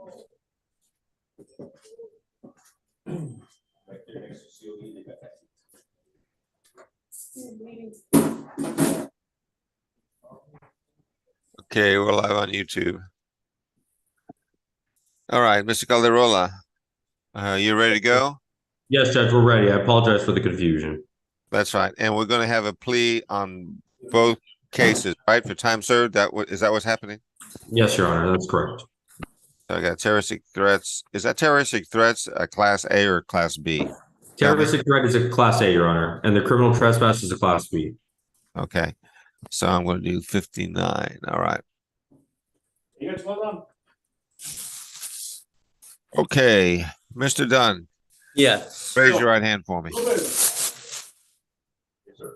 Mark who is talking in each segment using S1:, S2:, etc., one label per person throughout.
S1: Okay, we're live on YouTube. All right, Mr. Calderola, you ready to go?
S2: Yes, Judge, we're ready. I apologize for the confusion.
S1: That's right. And we're going to have a plea on both cases, right? For time served. Is that what's happening?
S2: Yes, Your Honor, that's correct.
S1: So I got terroristic threats. Is that terroristic threats a class A or class B?
S2: Terroristic threat is a Class A, Your Honor, and the criminal trespass is a Class B.
S1: Okay. So I'm going to do 59. All right.
S3: You guys well done.
S1: Okay. Mr. Dunn,
S4: Yes.
S1: raise your right hand for me.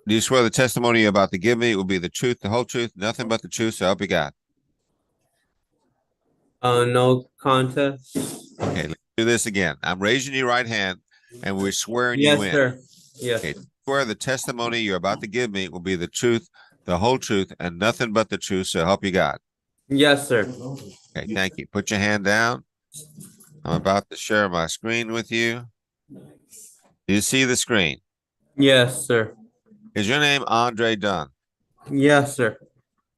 S1: Do you swear the testimony you're about to give me will be the truth, the whole truth, nothing but the truth, so help you God?
S4: No contest.
S1: Okay, let's do this again. I'm raising your right hand and we're swearing
S4: Yes,
S1: you in.
S4: sir. Yes.
S1: Okay, swear the testimony you're about to give me will be the truth, the whole truth, and nothing but the truth, so help you God.
S4: Yes, sir.
S1: Okay, thank you. Put your hand down. I'm about to share my screen with you. Do you see the screen?
S4: Yes, sir.
S1: Is your name Andre Dunn?
S4: Yes, sir.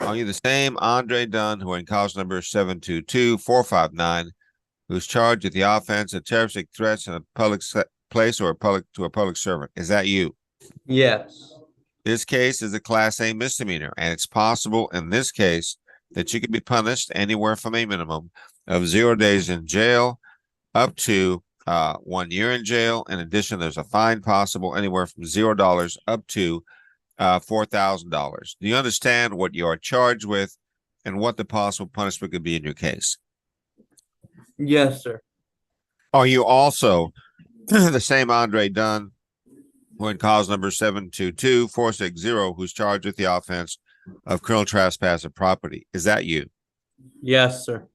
S1: Are you the same Andre Dunn who in cause number 722-459, who's charged with the offense of terroristic threats in a public place or to a public servant? Is that you?
S4: Yes.
S1: This case is a Class A misdemeanor, and it's possible in this case that you could be punished anywhere from a minimum of 0 days in jail up to 1 year in jail. In addition, there's a fine possible anywhere from $0 up to $4,000. Do you understand what you are charged with and what the possible punishment could be in your case?
S4: Yes, sir.
S1: Are you also the same Andre Dunn who in cause number 722-460, who's charged with the offense of criminal trespass of property? Is that you?
S4: Yes, sir.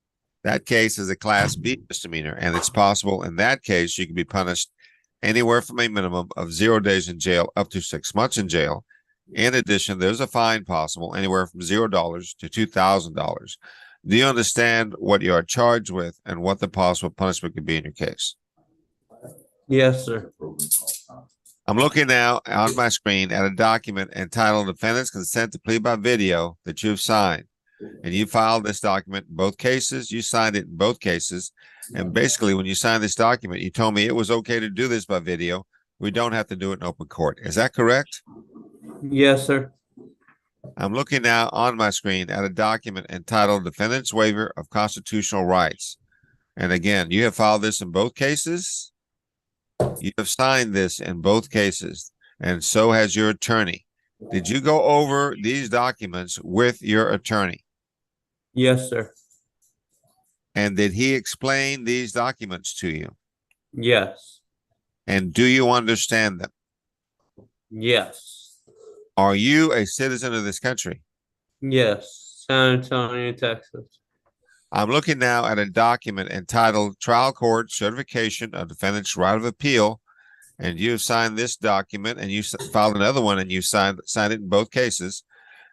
S1: That case is a Class B misdemeanor, and it's possible in that case you can be punished anywhere from a minimum of 0 days in jail up to 6 months in jail. In addition, there's a fine possible anywhere from $0 to $2,000. Do you understand what you are charged with and what the possible punishment could be in your case?
S4: Yes, sir.
S1: I'm looking now on my screen at a document entitled Defendant's Consent to Plea by Video that you've signed. And you filed this document in both cases. You signed it in both cases. And basically, when you signed this document, you told me it was okay to do this by video. We don't have to do it in open court. Is that correct?
S4: Yes, sir.
S1: I'm looking now on my screen at a document entitled Defendant's Waiver of Constitutional Rights. And again, you have filed this in both cases. You have signed this in both cases, and so has your attorney. Did you go over these documents with your attorney?
S4: Yes, sir.
S1: And did he explain these documents to you?
S4: Yes.
S1: And do you understand them?
S4: Yes.
S1: Are you a citizen of this country?
S4: Yes. San Antonio, Texas.
S1: I'm looking now at a document entitled Trial Court Certification of Defendant's Right of Appeal, and you have signed this document, and you filed another one, and you signed it in both cases.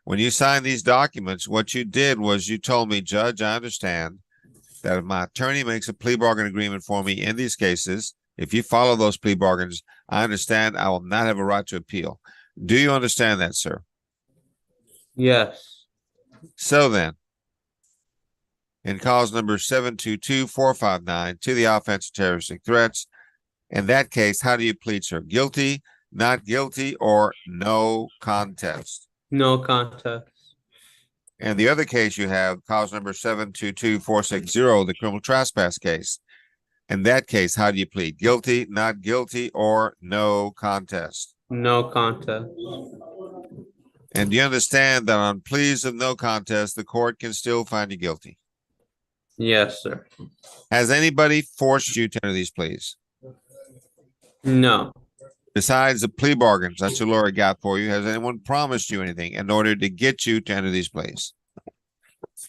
S1: When you signed these documents, what you did was you told me, Judge, I understand that if my attorney makes a plea bargain agreement for me in these cases, if you follow those plea bargains, I understand I will not have a right to appeal. Do you understand that, sir?
S4: Yes.
S1: So then, in cause number 722-459 to the offense of terroristic threats, in that case, how do you plead, sir? Guilty, not guilty, or no contest?
S4: No contest.
S1: And the other case you have, cause number 722-460, the criminal trespass case. In that case, how do you plead? Guilty, not guilty, or no contest?
S4: No contest.
S1: And do you understand that on pleas of no contest, the court can still find you guilty?
S4: Yes, sir.
S1: Has anybody forced you to enter these pleas?
S4: No.
S1: Besides the plea bargains that your lawyer got for you, has anyone promised you anything in order to get you to enter these pleas?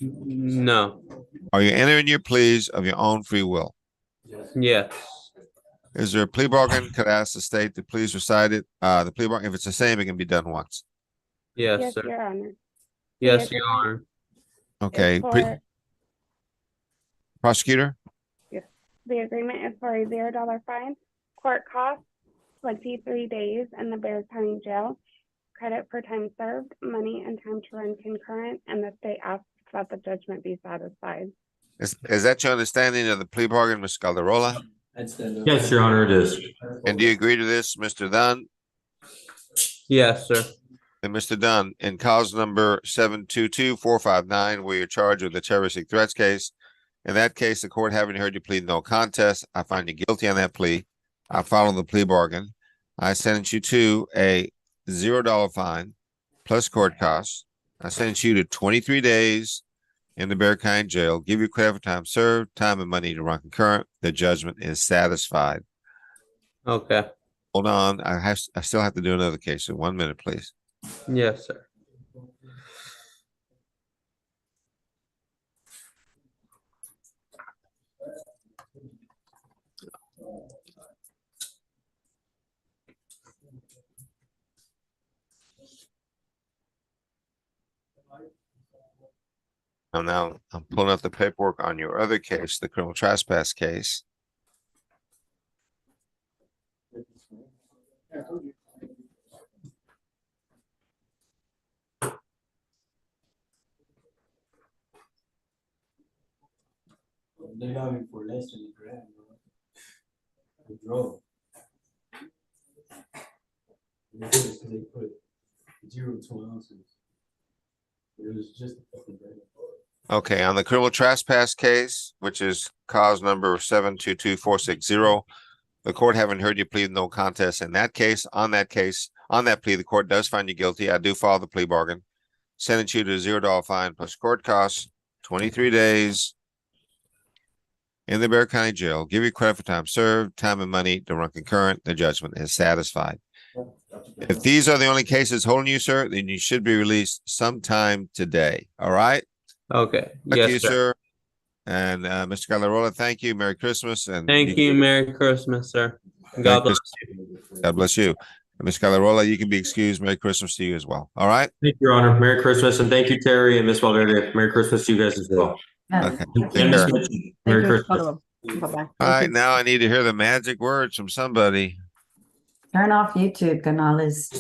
S4: No.
S1: Are you entering your pleas of your own free will?
S4: Yes.
S1: Is there a plea bargain? Could I ask the state to please recite it? The plea bargain, if it's the same, it can be done once.
S4: Yes,
S5: Yes,
S4: sir.
S5: Your Honor.
S4: Yes,
S5: The
S4: Your
S5: agreement
S4: Honor.
S1: Okay.
S5: is for-
S1: Prosecutor?
S5: The agreement is for a $0 fine, court costs 23 days in the Bear County Jail, credit for time served, money and time to run concurrent, and the state asks that the judgment be satisfied.
S1: Is that your understanding of the plea bargain, Ms. Calderola?
S2: Yes, Your Honor, it is.
S1: And do you agree to this, Mr. Dunn?
S4: Yes, sir.
S1: And Mr. Dunn, in cause number 722-459, where you're charged with a terroristic threats case. In that case, the court having heard you plead no contest, I find you guilty on that plea. I follow the plea bargain. I sentence you to a $0 fine plus court costs. I sentence you to 23 days in the Bear County Jail, give you credit for time served, time and money to run concurrent. The judgment is satisfied.
S4: Okay.
S1: Hold on, I still have to do another case. So 1 minute, please.
S4: Yes, sir.
S1: Now I'm pulling up the paperwork on your other case, the criminal trespass case.
S3: They got me for less than a grand, bro. I drove. They put 0.2 ounces. It was just a fucking grand.
S1: Okay, on the criminal trespass case, which is cause number 722-460, the court having heard you plead no contest in that case, on that plea, the court does find you guilty. I do follow the plea bargain. Sentence you to a $0 fine plus court costs, 23 days in the Bear County Jail, give you credit for time served, time and money to run concurrent. The judgment is satisfied. If these are the only cases holding you, sir, then you should be released sometime today. All right?
S4: Okay.
S1: Thank you,
S4: Yes, sir.
S1: sir. And Mr. Calderola, thank you. Merry Christmas. And
S4: Thank you. Merry Christmas, sir.
S1: Merry
S4: God bless
S1: Christmas.
S4: you.
S1: God bless you. And Mr. Calderola, you can be excused. Merry Christmas to you as well. All right?
S2: Thank you, Your Honor. Merry Christmas, and thank you, Terry and Ms. Valverde. Merry Christmas to you guys as well.
S1: Okay.
S2: And
S1: Take
S2: Ms.
S1: care.
S2: Mitchell, Merry Christmas.
S6: Bye-bye.
S1: All right. Now I need to hear the magic words from somebody.
S6: Turn off YouTube, Canales.